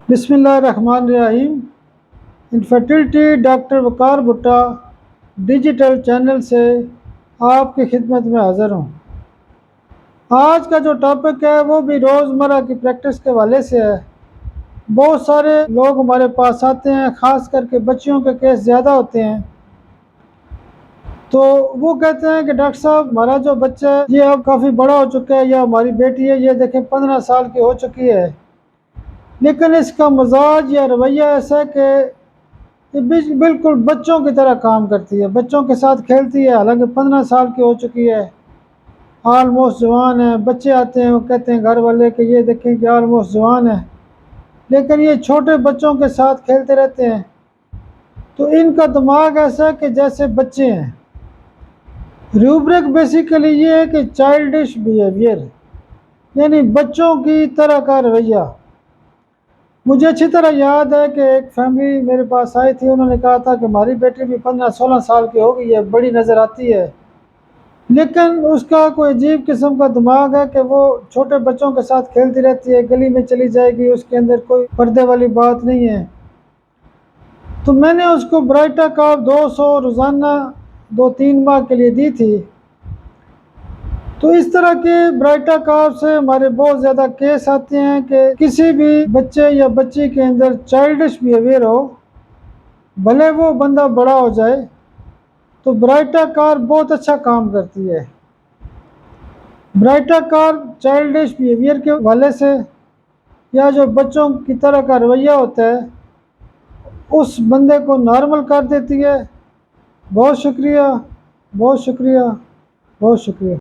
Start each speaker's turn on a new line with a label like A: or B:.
A: बिस्मिल्लाहिर्रहमानिर्रहीम। Infertility doctor वकार भुट्टा digital channel से आपकी खिदमत में हाज़िर हूँ। आज का जो टॉपिक है वो भी रोज़मर्रा की प्रैक्टिस के हवाले से है। बहुत सारे लोग हमारे पास आते हैं, ख़ास करके बच्चियों के केस ज़्यादा होते हैं, तो वो कहते हैं कि डॉक्टर साहब हमारा जो बच्चा है ये अब काफ़ी बड़ा हो चुका है, या हमारी बेटी है ये देखें 15 साल की हो चुकी है, लेकिन इसका मिजाज या रवैया ऐसा है कि ये बिल्कुल बच्चों की तरह काम करती है, बच्चों के साथ खेलती है। हालांकि 15 साल की हो चुकी है, ऑलमोस्ट जवान है। बच्चे आते हैं, वो कहते हैं घर वाले कि ये देखें कि ऑलमोस्ट जवान है, लेकिन ये छोटे बच्चों के साथ खेलते रहते हैं। तो इनका दिमाग ऐसा है कि जैसे बच्चे हैं। रूब्रिक बेसिकली ये है कि चाइल्डिश बिहेवियर, यानी बच्चों की तरह का रवैया। मुझे अच्छी तरह याद है कि एक फैमिली मेरे पास आई थी, उन्होंने कहा था कि हमारी बेटी भी 15-16 साल की हो गई है, बड़ी नज़र आती है, लेकिन उसका कोई अजीब किस्म का दिमाग है कि वो छोटे बच्चों के साथ खेलती रहती है, गली में चली जाएगी, उसके अंदर कोई पर्दे वाली बात नहीं है। तो मैंने उसको ब्राइटा कार्ब 200 रोज़ाना 2-3 माह के लिए दी थी। तो इस तरह के ब्राइटा कार्ब से हमारे बहुत ज़्यादा केस आते हैं कि किसी भी बच्चे या बच्ची के अंदर चाइल्डिश बिहेवियर हो, भले वो बंदा बड़ा हो जाए, तो ब्राइटा कार्ब बहुत अच्छा काम करती है। ब्राइटा कार्ब चाइल्डिश बिहेवियर के हवाले से या जो बच्चों की तरह का रवैया होता है उस बंदे को नॉर्मल कर देती है। बहुत शुक्रिया, बहुत शुक्रिया, बहुत शुक्रिया।